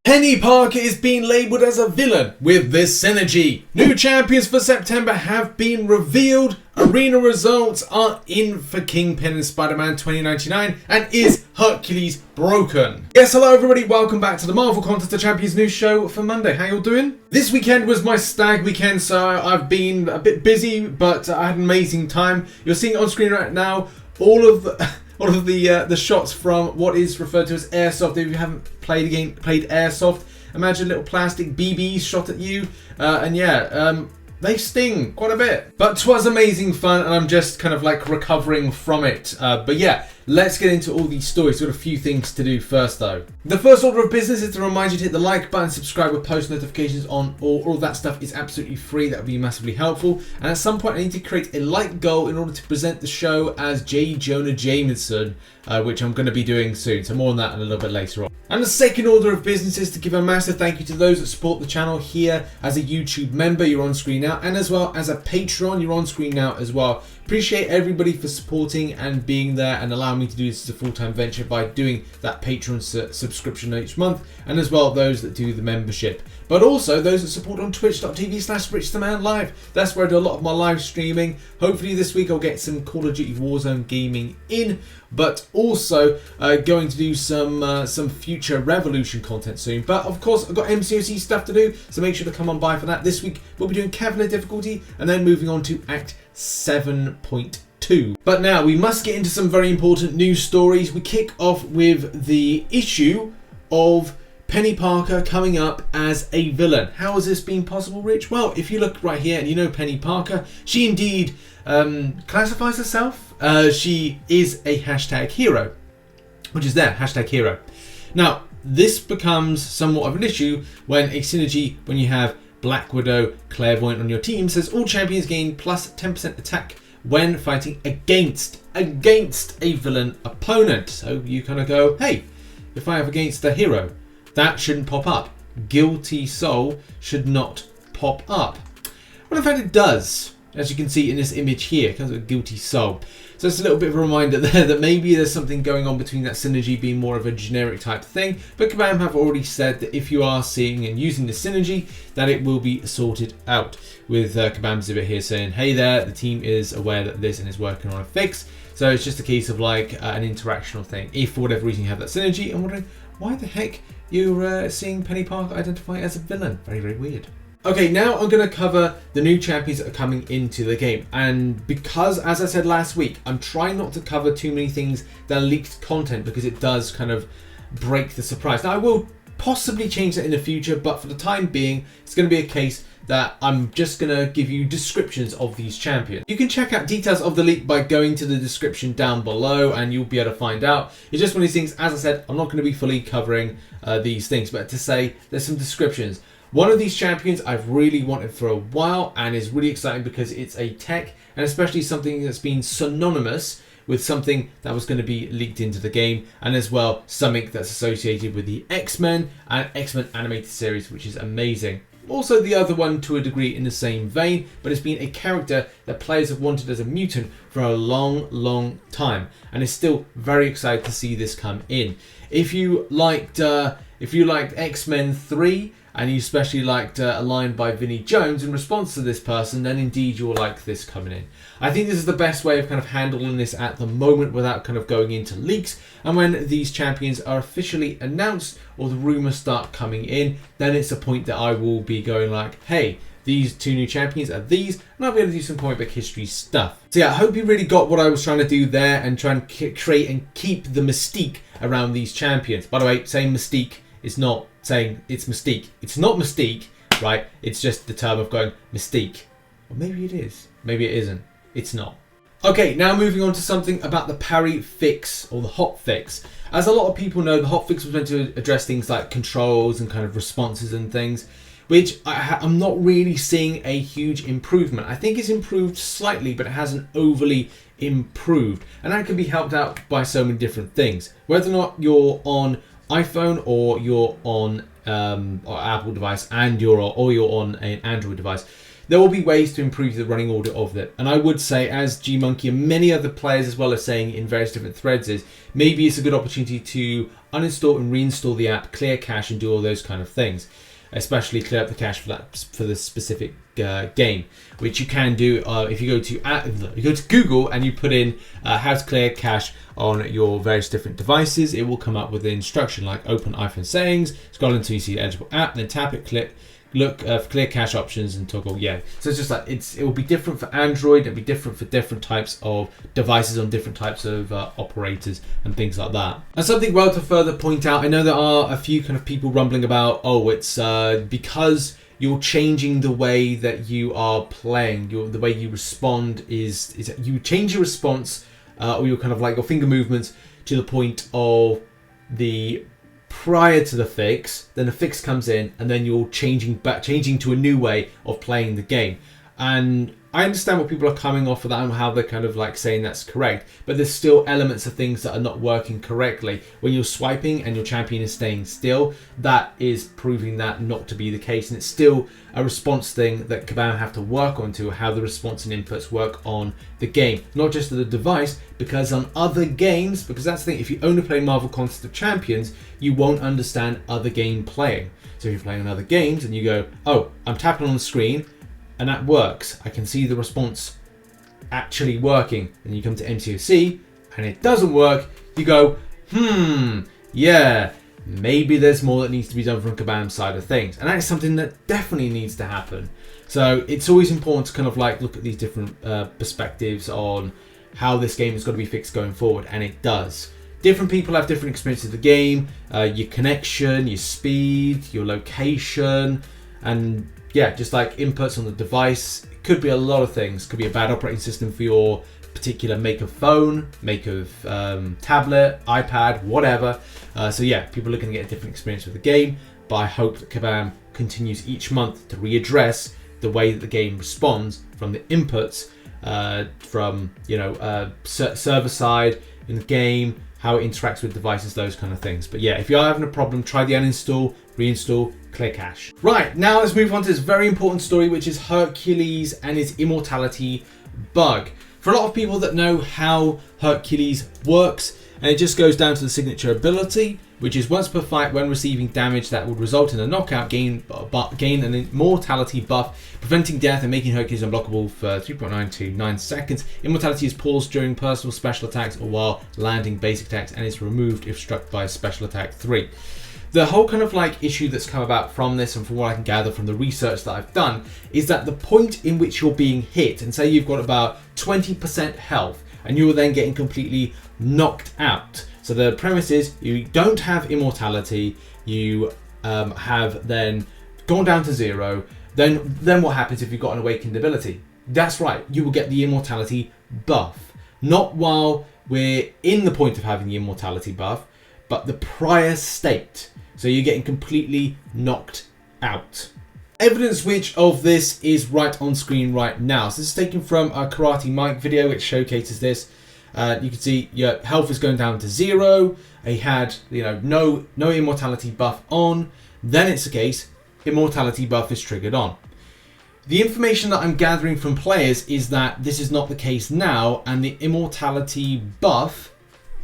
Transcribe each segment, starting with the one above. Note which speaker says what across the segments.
Speaker 1: Peni Parker is being labelled as a villain with this synergy. New champions for September have been revealed. Arena results are in for Kingpin and Spider-Man 2099 and is Hercules Broken. Yes, hello everybody, welcome back to the Marvel Contest of Champions news show for Monday. How y'all doing? This weekend was my stag weekend, so I've been a bit busy, but I had an amazing time. You're seeing on screen right now all of the shots from what is referred to as airsoft. If you haven't played airsoft, imagine a little plastic BBs shot at you, and yeah, they sting quite a bit. But 'twas amazing fun, and I'm just kind of like recovering from it. But yeah, let's get into all these stories. We've got a few things to do first though. The first order of business is to remind you to hit the like button, subscribe with post notifications on. All of that stuff is absolutely free. That would be massively helpful. And at some point I need to create a like goal in order to present the show as J. Jonah Jameson, which I'm going to be doing soon. So more on that a little bit later on. And the second order of business is to give a massive thank you to those that support the channel here as a YouTube member. You're on screen now, and as well as a Patreon, you're on screen now as well. Appreciate everybody for supporting and being there and allowing me to do this as a full-time venture by doing that Patreon subscription each month, and as well those that do the membership, but also those that support on twitch.tv/RichTheMan live. That's where I do a lot of my live streaming. Hopefully this week I'll get some Call of Duty Warzone gaming in, but also going to do some future Revolution content soon. But of course I've got MCOC stuff to do, so make sure to come on by for that. This week we'll be doing Cavalier difficulty and then moving on to Act 7.2. But now we must get into some very important news stories. We kick off with the issue of Peni Parker coming up as a villain. How has this been possible, Rich? Well, if you look right here and you know Peni Parker, she indeed classifies herself. She is a hashtag hero, which is there, hashtag hero. Now, this becomes somewhat of an issue when a synergy, when you have Black Widow, Clairvoyant on your team, says all champions gain plus 10% attack when fighting against a villain opponent. So you kind of go, hey, if I have against a hero, that shouldn't pop up. Guilty Soul should not pop up. Well, in fact it does, as you can see in this image here. It comes with Guilty Soul. So it's a little bit of a reminder there that maybe there's something going on between that synergy being more of a generic type thing. But Kabam have already said that if you are seeing and using the synergy, that it will be sorted out. With Kabam Zibit here saying, hey there, the team is aware that this and is working on a fix. So it's just a case of like an interactional thing. If for whatever reason you have that synergy, I'm wondering why the heck you're seeing Peni Parker identify as a villain. Very, very weird. Okay, now I'm going to cover the new champions that are coming into the game. And because, as I said last week, I'm trying not to cover too many things that are leaked content because it does kind of break the surprise. Now, I will possibly change that in the future, but for the time being, it's going to be a case that I'm just going to give you descriptions of these champions. You can check out details of the leak by going to the description down below and you'll be able to find out. It's just one of these things, as I said, I'm not going to be fully covering these things, but to say there's some descriptions. One of these champions I've really wanted for a while and is really exciting because it's a tech and especially something that's been synonymous with something that was going to be leaked into the game, and as well something that's associated with the X-Men and X-Men animated series, which is amazing. Also the other one to a degree in the same vein, but it's been a character that players have wanted as a mutant for a long time and is still very excited to see this come in. If you liked X-Men 3 and you especially liked a line by Vinnie Jones in response to this person, then indeed you'll like this coming in. I think this is the best way of kind of handling this at the moment without kind of going into leaks. And when these champions are officially announced or the rumours start coming in, then it's a point that I will be going like, hey, these two new champions are these, and I'll be able to do some comic book history stuff. So yeah, I hope you really got what I was trying to do there and try and create and keep the mystique around these champions. By the way, saying mystique is not saying it's Mystique. It's not Mystique, right? It's just the term of going Mystique. Or maybe it is. Maybe it isn't. It's not. Okay, now moving on to something about the Parry Fix or the hotfix. As a lot of people know, the hotfix was meant to address things like controls and kind of responses and things, which I'm not really seeing a huge improvement. I think it's improved slightly, but it hasn't overly improved. And that can be helped out by so many different things. Whether or not you're on iPhone or you're on an Apple device and you're on an Android device, there will be ways to improve the running order of it. And I would say, as G-Monkey and many other players as well are saying in various different threads, is maybe it's a good opportunity to uninstall and reinstall the app, clear cache, and do all those kind of things. Especially clear up the cache for the specific game, which you can do if you go to Google and you put in how to clear cache on your various different devices. It will come up with an instruction like open iPhone settings, scroll until you see the eligible app, then tap it, click, look for clear cache options and toggle yeah. So it's just like it will be different for Android, it'll be different for different types of devices on different types of operators and things like that. And something well to further point out, I know there are a few kind of people rumbling about, oh, it's because you're changing the way that you are playing, the way you respond is you change your response or your kind of like your finger movements to the point of the prior to the fix, then the fix comes in, and then you're changing to a new way of playing the game. And I understand what people are coming off of that and how they're kind of like saying that's correct, but there's still elements of things that are not working correctly. When you're swiping and your champion is staying still, that is proving that not to be the case, and it's still a response thing that Kabam have to work on to how the response and inputs work on the game, not just to the device, because on other games, because that's the thing, if you only play Marvel Contest of Champions, you won't understand other game playing. So if you're playing on other games and you go, oh, I'm tapping on the screen, and that works, I can see the response actually working. And you come to MCOC and it doesn't work, you go, yeah, maybe there's more that needs to be done from Kabam's side of things. And that is something that definitely needs to happen. So it's always important to kind of like look at these different perspectives on how this game is going to be fixed going forward, and it does. Different people have different experiences of the game, your connection, your speed, your location, and yeah, just like inputs on the device. It could be a lot of things. Could be a bad operating system for your particular make of phone, make of tablet, iPad, whatever. So yeah, people are going to get a different experience with the game, but I hope that Kabam continues each month to readdress the way that the game responds from the inputs, from server side in the game, how it interacts with devices, those kind of things. But yeah, if you are having a problem, try the uninstall, reinstall, clear cache. Right, now let's move on to this very important story, which is Hercules and his immortality bug. For a lot of people that know how Hercules works, and it just goes down to the signature ability, which is once per fight when receiving damage that would result in a knockout, gain an immortality buff, preventing death and making Hercules unblockable for 3.9 to 9 seconds. Immortality is paused during personal special attacks or while landing basic attacks, and is removed if struck by special attack 3. The whole kind of like issue that's come about from this, and from what I can gather from the research that I've done, is that the point in which you're being hit, and say you've got about 20% health, and you're then getting completely knocked out. So the premise is you don't have immortality, you have then gone down to 0, then what happens if you've got an awakened ability? That's right, you will get the immortality buff. Not while we're in the point of having the immortality buff, but the prior state. So you're getting completely knocked out. Evidence which of this is right on screen right now. So this is taken from a Karate Mike video which showcases this. You can see your health is going down to 0. He had no immortality buff on. Then it's the case immortality buff is triggered on. The information that I'm gathering from players is that this is not the case now, and the immortality buff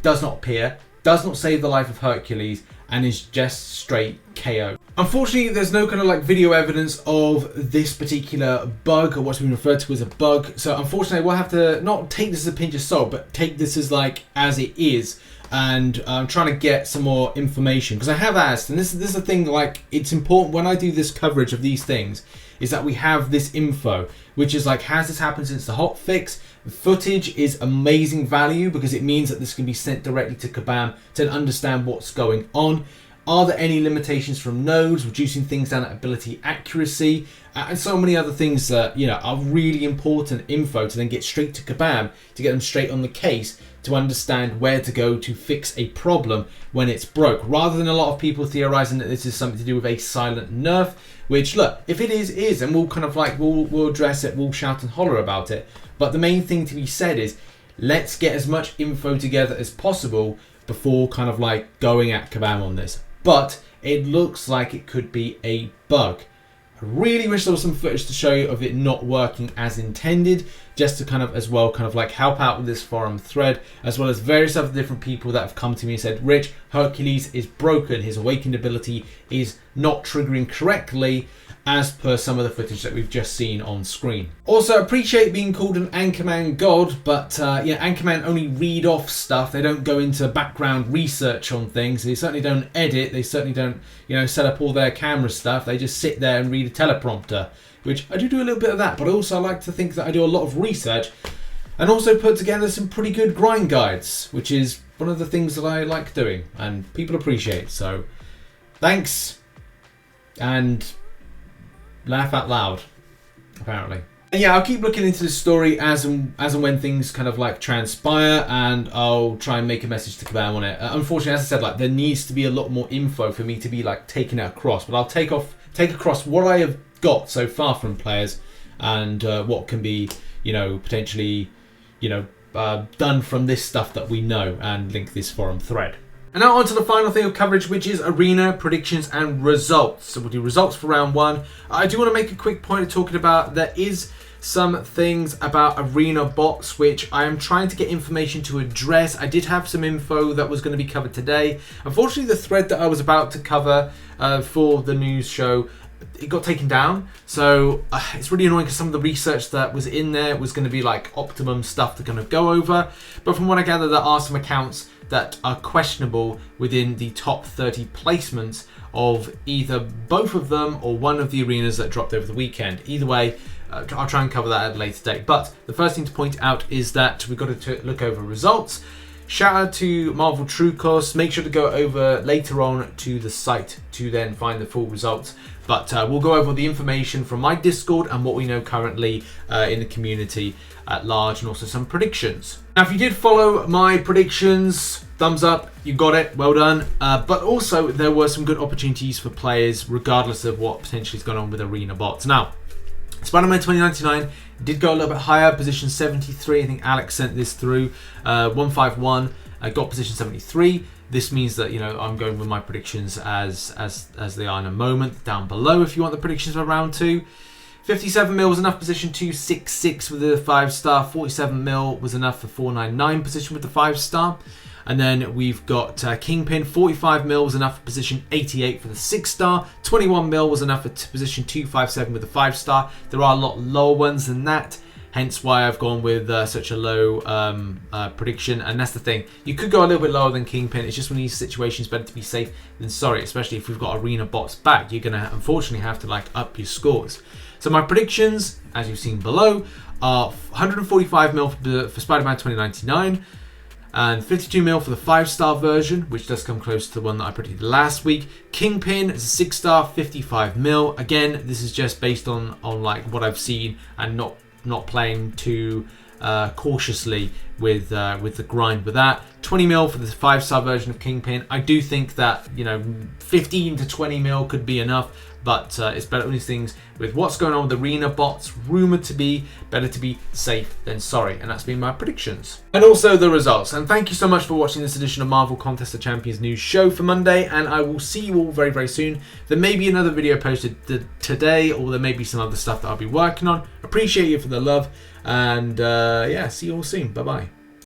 Speaker 1: does not appear, does not save the life of Hercules, and is just straight KO. Unfortunately, there's no kind of like video evidence of this particular bug, or what's been referred to as a bug. So unfortunately, we'll have to not take this as a pinch of salt, but take this as like as it is. And I'm trying to get some more information, because I have asked, and this is the thing, like it's important when I do this coverage of these things, is that we have this info, which is like, has this happened since the hotfix? The footage is amazing value because it means that this can be sent directly to Kabam to understand what's going on. Are there any limitations from nodes, reducing things down at ability accuracy, and so many other things that are really important info to then get straight to Kabam to get them straight on the case to understand where to go to fix a problem when it's broke, rather than a lot of people theorizing that this is something to do with a silent nerf. Which, look, if it is, and we'll kind of like we'll address it, we'll shout and holler about it. But the main thing to be said is, let's get as much info together as possible before kind of like going at Kabam on this. But it looks like it could be a bug. I really wish there was some footage to show you of it not working as intended, just to kind of as well kind of like help out with this forum thread, as well as various other different people that have come to me and said, Rich, Hercules is broken. His awakened ability is not triggering correctly as per some of the footage that we've just seen on screen. Also, appreciate being called an Anchorman god, but yeah, Anchorman only read off stuff. They don't go into background research on things. They certainly don't edit. They certainly don't, you know, set up all their camera stuff. They just sit there and read a teleprompter, which I do a little bit of that, but also I like to think that I do a lot of research and also put together some pretty good grind guides, which is one of the things that I like doing and people appreciate. So thanks, and laugh out loud, apparently. And yeah, I'll keep looking into this story as and when things kind of like transpire, and I'll try and make a message to Kabam on it. Unfortunately, as I said, like there needs to be a lot more info for me to be like taking it across, but I'll take across what I have got so far from players and what can be, you know, potentially, you know, done from this stuff that we know, and link this forum thread. And now on to the final thing of coverage, which is arena predictions and results. So we'll do results for round one. I do want to make a quick point of talking about there is some things about arena bots which I am trying to get information to address. I did have some info that was going to be covered today. Unfortunately, the thread that I was about to cover for the news show, it got taken down, so it's really annoying because some of the research that was in there was going to be like optimum stuff to kind of go over, but from what I gather there are some accounts that are questionable within the top 30 placements of either both of them or one of the arenas that dropped over the weekend. Either way, I'll try and cover that at a later date, but the first thing to point out is that we've got to look over results. Shout out to Marvel Trucos. Make sure to go over later on to the site to then find the full results. But we'll go over the information from my Discord and what we know currently in the community at large, and also some predictions. Now, if you did follow my predictions, thumbs up, you got it, well done. But also, there were some good opportunities for players, regardless of what potentially is going on with arena bots. Now, Spider-Man 2099 did go a little bit higher, position 73. I think Alex sent this through. 151, got position 73. This means that, you know, I'm going with my predictions as they are in a moment. Down below, if you want the predictions for round two. 57 mil was enough, position 266 with the 5-star. 47 mil was enough for 499 position with the 5-star. And then we've got Kingpin. 45 mil was enough for position 88 for the 6-star. 21 mil was enough for position 257 with the 5-star. There are a lot lower ones than that, hence why I've gone with such a low prediction. And that's the thing, you could go a little bit lower than Kingpin. It's just when these situations, better to be safe than sorry, especially if we've got arena bots back. You're gonna unfortunately have to like up your scores. So my predictions, as you've seen below, are 145 mil for Spider-Man 2099 and 52 mil for the 5-star version, which does come close to the one that I predicted last week. Kingpin is a 6-star, 55 mil. Again, this is just based on like what I've seen and not playing too cautiously with the grind with that. 20 mil for the 5-star version of Kingpin. I do think that, you know, 15 to 20 mil could be enough, but it's better with these things with what's going on with arena bots, rumored to be better to be safe than sorry. And that's been my predictions and also the results. And thank you so much for watching this edition of Marvel Contest of Champions news show for Monday, and I will see you all very, very soon. There may be another video posted today, or there may be some other stuff that I'll be working on. Appreciate you for the love, and yeah, see you all soon. Bye bye.